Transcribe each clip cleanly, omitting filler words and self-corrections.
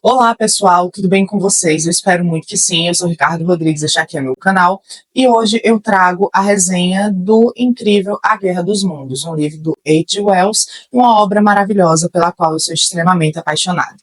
Olá pessoal, tudo bem com vocês? Eu espero muito que sim. Eu sou Ricardo Rodrigues, este aqui é meu canal e hoje eu trago a resenha do incrível A Guerra dos Mundos, um livro do H.G. Wells, uma obra maravilhosa pela qual eu sou extremamente apaixonada.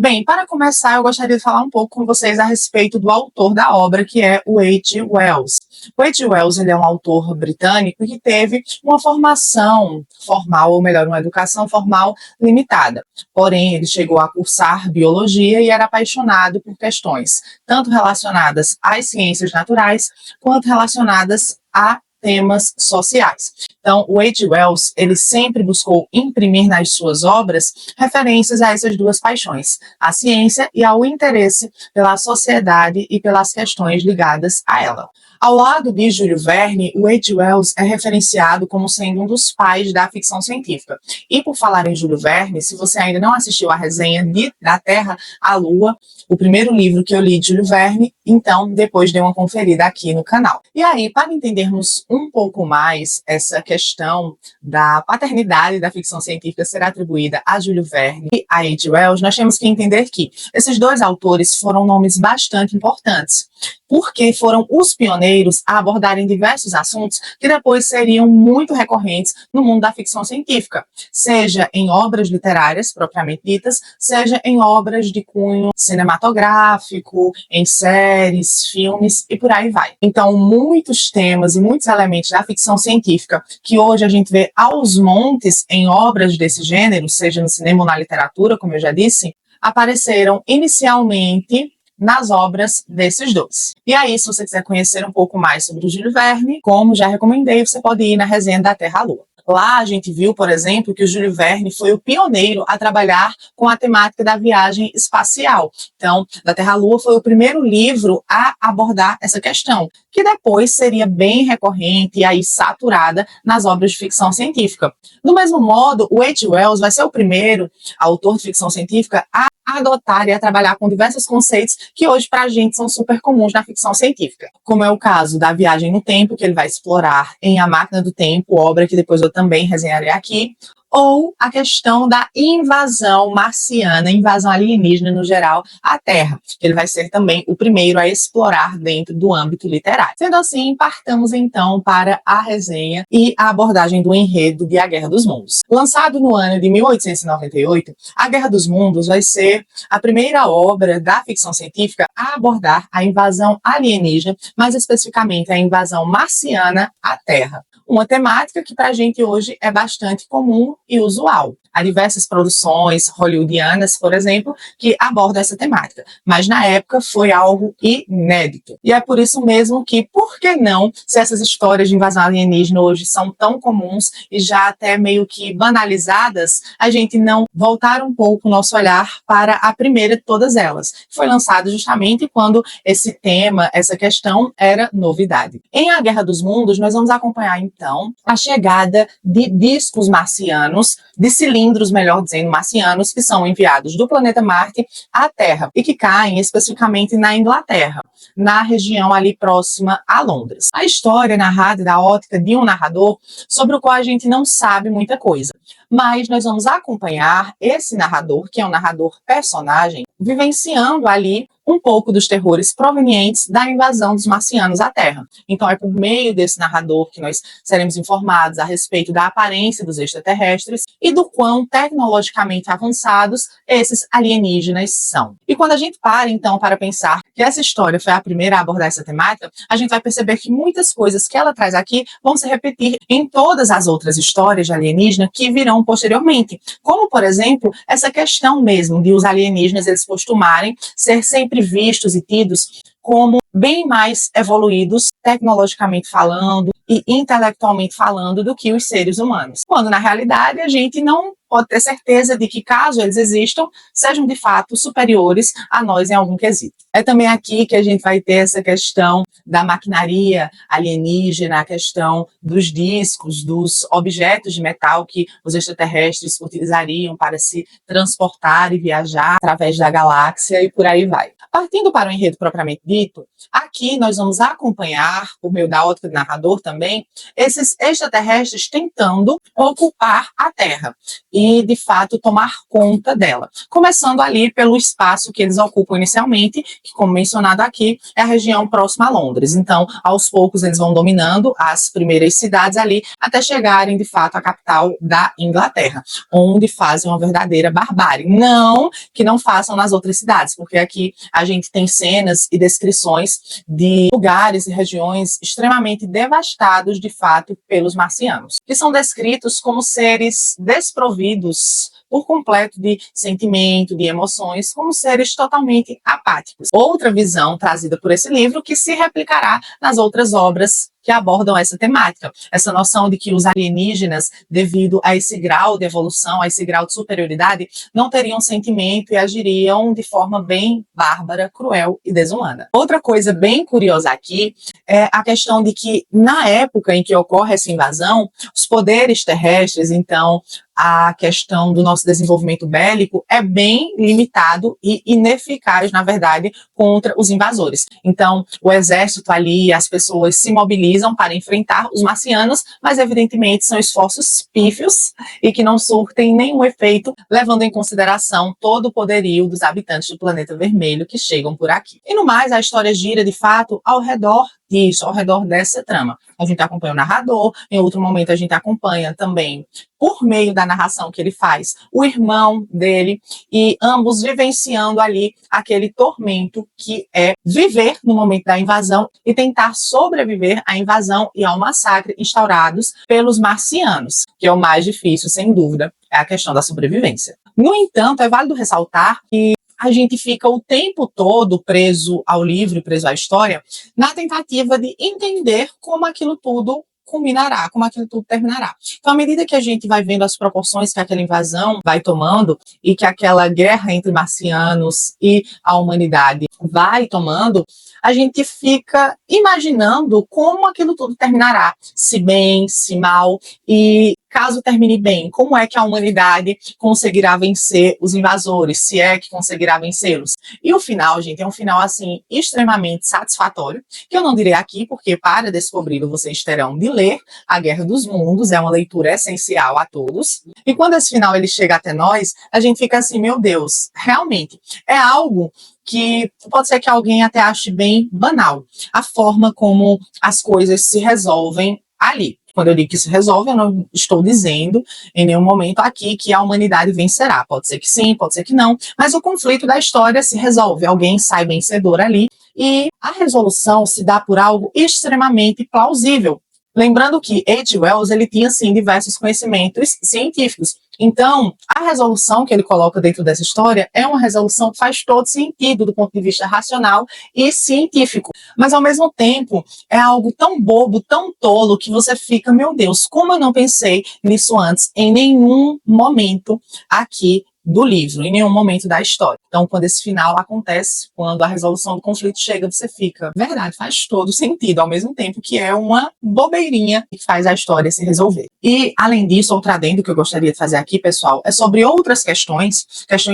Bem, para começar, eu gostaria de falar um pouco com vocês a respeito do autor da obra, que é o H.G. Wells. O H.G. Wells ele é um autor britânico que teve uma formação formal, ou melhor, uma educação formal limitada. Porém, ele chegou a cursar biologia e era apaixonado por questões tanto relacionadas às ciências naturais, quanto relacionadas a temas sociais. Então, o H.G. Wells, ele sempre buscou imprimir nas suas obras referências a essas duas paixões, a ciência e ao interesse pela sociedade e pelas questões ligadas a ela. Ao lado de Júlio Verne, o H.G. Wells é referenciado como sendo um dos pais da ficção científica. E por falar em Júlio Verne, se você ainda não assistiu a resenha de Da Terra à Lua, o primeiro livro que eu li de Júlio Verne, então depois dê uma conferida aqui no canal. E aí, para entendermos um pouco mais essa questão da paternidade da ficção científica ser atribuída a Júlio Verne e a H.G. Wells, nós temos que entender que esses dois autores foram nomes bastante importantes, porque foram os pioneiros a abordarem diversos assuntos que depois seriam muito recorrentes no mundo da ficção científica, seja em obras literárias propriamente ditas, seja em obras de cunho cinematográfico, em séries, filmes e por aí vai. Então, muitos temas e muitos elementos da ficção científica que hoje a gente vê aos montes em obras desse gênero, seja no cinema ou na literatura, como eu já disse, apareceram inicialmente nas obras desses dois. E aí, se você quiser conhecer um pouco mais sobre o Júlio Verne, como já recomendei, você pode ir na resenha da Terra à Lua. Lá a gente viu, por exemplo, que o Júlio Verne foi o pioneiro a trabalhar com a temática da viagem espacial. Então, Da Terra à Lua foi o primeiro livro a abordar essa questão, que depois seria bem recorrente e aí saturada nas obras de ficção científica. Do mesmo modo, o H.G. Wells vai ser o primeiro autor de ficção científica a adotar e a trabalhar com diversos conceitos que hoje para a gente são super comuns na ficção científica, como é o caso da viagem no tempo, que ele vai explorar em A Máquina do Tempo, obra que depois eu também resenharei aqui, ou a questão da invasão marciana, invasão alienígena no geral, à Terra, que ele vai ser também o primeiro a explorar dentro do âmbito literário. Sendo assim, partamos então para a resenha e a abordagem do enredo de A Guerra dos Mundos. Lançado no ano de 1898, A Guerra dos Mundos vai ser a primeira obra da ficção científica a abordar a invasão alienígena, mais especificamente a invasão marciana à Terra. Uma temática que para a gente hoje é bastante comum e usual. Há diversas produções hollywoodianas, por exemplo, que abordam essa temática, mas na época foi algo inédito. E é por isso mesmo que, por que não, se essas histórias de invasão alienígena hoje são tão comuns e já até meio que banalizadas, a gente não voltar um pouco o nosso olhar para a primeira de todas elas, que foi lançada justamente quando esse tema, essa questão, era novidade. Em A Guerra dos Mundos, nós vamos acompanhar então a chegada de discos marcianos, de cilindros, melhor dizendo, marcianos, que são enviados do planeta Marte à Terra e que caem especificamente na Inglaterra, na região ali próxima a Londres. A história é narrada da ótica de um narrador sobre o qual a gente não sabe muita coisa, mas nós vamos acompanhar esse narrador, que é um narrador personagem, vivenciando ali um pouco dos terrores provenientes da invasão dos marcianos à Terra. Então é por meio desse narrador que nós seremos informados a respeito da aparência dos extraterrestres e do quão tecnologicamente avançados esses alienígenas são. E quando a gente para, então, para pensar que essa história foi a primeira a abordar essa temática, a gente vai perceber que muitas coisas que ela traz aqui vão se repetir em todas as outras histórias de alienígena que virão posteriormente. Como, por exemplo, essa questão mesmo de os alienígenas eles costumarem ser sempre vistos e tidos como bem mais evoluídos, tecnologicamente falando e intelectualmente falando, do que os seres humanos. Quando, na realidade, a gente não pode ter certeza de que, caso eles existam, sejam de fato superiores a nós em algum quesito. É também aqui que a gente vai ter essa questão da maquinaria alienígena, a questão dos discos, dos objetos de metal que os extraterrestres utilizariam para se transportar e viajar através da galáxia e por aí vai. Partindo para o enredo propriamente dito, aqui nós vamos acompanhar, por meio da ótica do narrador também, esses extraterrestres tentando ocupar a Terra e, de fato, tomar conta dela. Começando ali pelo espaço que eles ocupam inicialmente, que, como mencionado aqui, é a região próxima a Londres. Então, aos poucos, eles vão dominando as primeiras cidades ali, até chegarem, de fato, à capital da Inglaterra, onde fazem uma verdadeira barbárie. Não que não façam nas outras cidades, porque aqui a gente tem cenas e descrições de lugares e regiões extremamente devastados, de fato, pelos marcianos, que são descritos como seres desprovidos por completo de sentimento, de emoções, como seres totalmente apáticos. Outra visão trazida por esse livro que se replicará nas outras obras que abordam essa temática. Essa noção de que os alienígenas, devido a esse grau de evolução, a esse grau de superioridade, não teriam sentimento e agiriam de forma bem bárbara, cruel e desumana. Outra coisa bem curiosa aqui é a questão de que, na época em que ocorre essa invasão, os poderes terrestres, então, a questão do nosso desenvolvimento bélico é bem limitado e ineficaz, na verdade, contra os invasores. Então, o exército ali, as pessoas se mobilizam para enfrentar os marcianos, mas evidentemente são esforços pífios e que não surtem nenhum efeito, levando em consideração todo o poderio dos habitantes do planeta vermelho que chegam por aqui. E no mais, a história gira, de fato, ao redor disso, ao redor dessa trama. A gente acompanha o narrador, em outro momento a gente acompanha também, por meio da narração que ele faz, o irmão dele, e ambos vivenciando ali aquele tormento que é viver no momento da invasão e tentar sobreviver à invasão e ao massacre instaurados pelos marcianos, que é o mais difícil, sem dúvida, é a questão da sobrevivência. No entanto, é válido ressaltar que a gente fica o tempo todo preso ao livro, preso à história, na tentativa de entender como aquilo tudo culminará, como aquilo tudo terminará. Então, à medida que a gente vai vendo as proporções que aquela invasão vai tomando e que aquela guerra entre marcianos e a humanidade vai tomando, a gente fica imaginando como aquilo tudo terminará, se bem, se mal, e caso termine bem, como é que a humanidade conseguirá vencer os invasores, se é que conseguirá vencê-los. E o final, gente, é um final, assim, extremamente satisfatório, que eu não direi aqui, porque para descobri-lo vocês terão de ler A Guerra dos Mundos, é uma leitura essencial a todos. E quando esse final ele chega até nós, a gente fica assim, meu Deus, realmente, é algo que pode ser que alguém até ache bem banal, a forma como as coisas se resolvem ali. Quando eu digo que se resolve, eu não estou dizendo em nenhum momento aqui que a humanidade vencerá. Pode ser que sim, pode ser que não, mas o conflito da história se resolve. Alguém sai vencedor ali e a resolução se dá por algo extremamente plausível. Lembrando que H. Wells ele tinha, sim, diversos conhecimentos científicos. Então, a resolução que ele coloca dentro dessa história é uma resolução que faz todo sentido do ponto de vista racional e científico. Mas, ao mesmo tempo, é algo tão bobo, tão tolo, que você fica, meu Deus, como eu não pensei nisso antes, em nenhum momento aqui do livro, em nenhum momento da história. Então, quando esse final acontece, quando a resolução do conflito chega, você fica, verdade, faz todo sentido, ao mesmo tempo que é uma bobeirinha que faz a história se resolver. E, além disso, outro adendo que eu gostaria de fazer aqui, pessoal, é sobre outras questões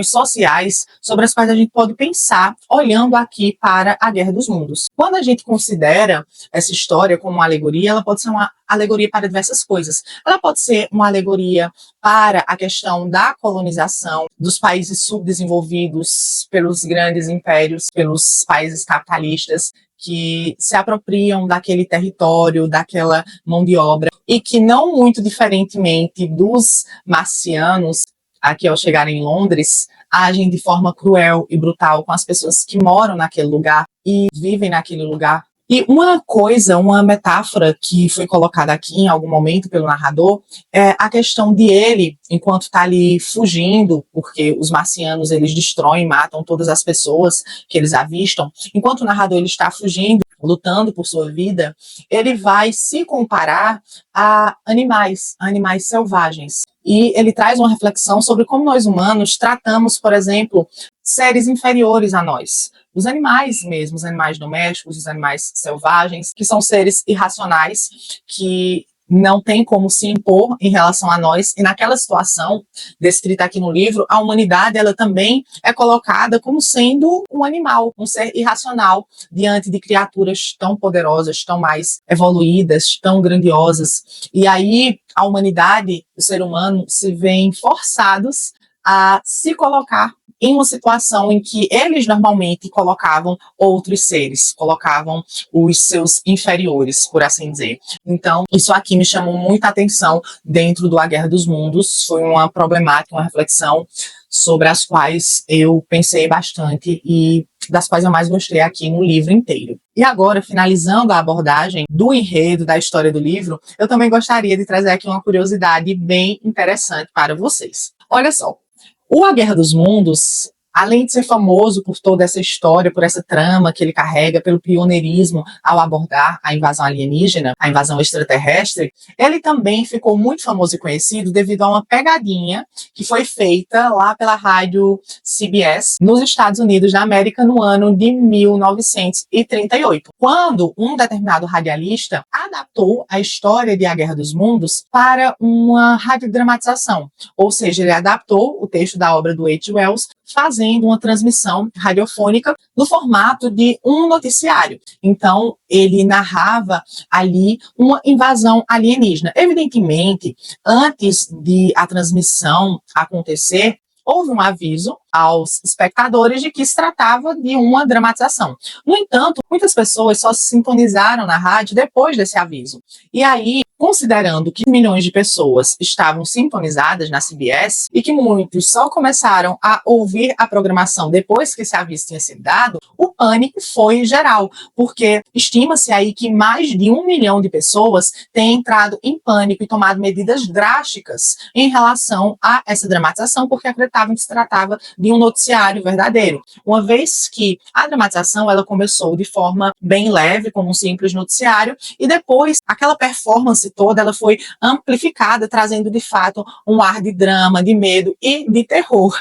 sociais, sobre as quais a gente pode pensar olhando aqui para a Guerra dos Mundos. Quando a gente considera essa história como uma alegoria, ela pode ser uma alegoria para diversas coisas. Ela pode ser uma alegoria para a questão da colonização dos países subdesenvolvidos pelos grandes impérios, pelos países capitalistas, que se apropriam daquele território, daquela mão de obra, e que não muito diferentemente dos marcianos, aqui ao chegar em Londres, agem de forma cruel e brutal com as pessoas que moram naquele lugar e vivem naquele lugar. E uma coisa, uma metáfora que foi colocada aqui em algum momento pelo narrador é a questão de ele, enquanto está ali fugindo, porque os marcianos eles destroem, matam todas as pessoas que eles avistam, enquanto o narrador ele está fugindo, lutando por sua vida, ele vai se comparar a animais selvagens. E ele traz uma reflexão sobre como nós humanos tratamos, por exemplo, seres inferiores a nós. Os animais mesmo, os animais domésticos, os animais selvagens, que são seres irracionais, que não tem como se impor em relação a nós, e naquela situação descrita aqui no livro, a humanidade ela também é colocada como sendo um animal, um ser irracional, diante de criaturas tão poderosas, tão mais evoluídas, tão grandiosas. E aí a humanidade, o ser humano, se veem forçados a se colocar em uma situação em que eles normalmente colocavam outros seres, colocavam os seus inferiores, por assim dizer. Então, isso aqui me chamou muita atenção dentro do A Guerra dos Mundos, foi uma problemática, uma reflexão sobre as quais eu pensei bastante e das quais eu mais gostei aqui no livro inteiro. E agora, finalizando a abordagem do enredo, da história do livro, eu também gostaria de trazer aqui uma curiosidade bem interessante para vocês. Olha só, o A Guerra dos Mundos, além de ser famoso por toda essa história, por essa trama que ele carrega, pelo pioneirismo ao abordar a invasão alienígena, a invasão extraterrestre, ele também ficou muito famoso e conhecido devido a uma pegadinha que foi feita lá pela rádio CBS, nos Estados Unidos da América, no ano de 1938, quando um determinado radialista adaptou a história de A Guerra dos Mundos para uma radiodramatização, ou seja, ele adaptou o texto da obra do H. Wells, fazendo uma transmissão radiofônica no formato de um noticiário. Então, ele narrava ali uma invasão alienígena. Evidentemente, antes de a transmissão acontecer, houve um aviso aos espectadores de que se tratava de uma dramatização. No entanto, muitas pessoas só se sintonizaram na rádio depois desse aviso. E aí, considerando que milhões de pessoas estavam sintonizadas na CBS e que muitos só começaram a ouvir a programação depois que esse aviso tinha sido dado, o pânico foi geral, porque estima-se aí que mais de 1 milhão de pessoas têm entrado em pânico e tomado medidas drásticas em relação a essa dramatização, porque acreditavam que se tratava de um noticiário verdadeiro. Uma vez que a dramatização ela começou de forma bem leve, como um simples noticiário, e depois aquela performance toda ela foi amplificada, trazendo de fato um ar de drama, de medo e de terror,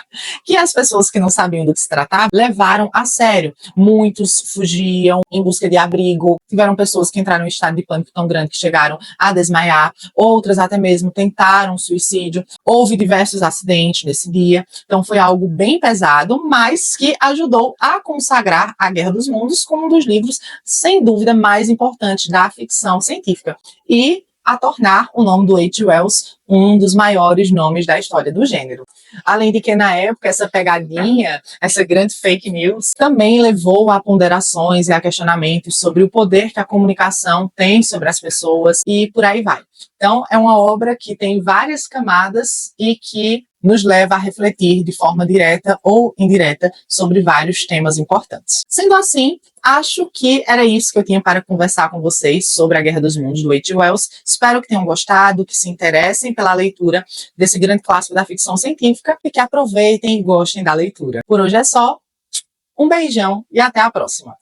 que as pessoas que não sabiam do que se tratava levaram a sério. Muitos fugiam em busca de abrigo, tiveram pessoas que entraram em estado de pânico tão grande que chegaram a desmaiar, outras até mesmo tentaram suicídio, houve diversos acidentes nesse dia, então foi algo bem pesado, mas que ajudou a consagrar A Guerra dos Mundos como um dos livros, sem dúvida, mais importantes da ficção científica, e a tornar o nome do H. Wells um dos maiores nomes da história do gênero. Além de que, na época, essa pegadinha, essa grande fake news, também levou a ponderações e a questionamentos sobre o poder que a comunicação tem sobre as pessoas e por aí vai. Então, é uma obra que tem várias camadas e que nos leva a refletir de forma direta ou indireta sobre vários temas importantes. Sendo assim, acho que era isso que eu tinha para conversar com vocês sobre A Guerra dos Mundos, do H. Wells. Espero que tenham gostado, que se interessem pela leitura desse grande clássico da ficção científica e que aproveitem e gostem da leitura. Por hoje é só, um beijão e até a próxima!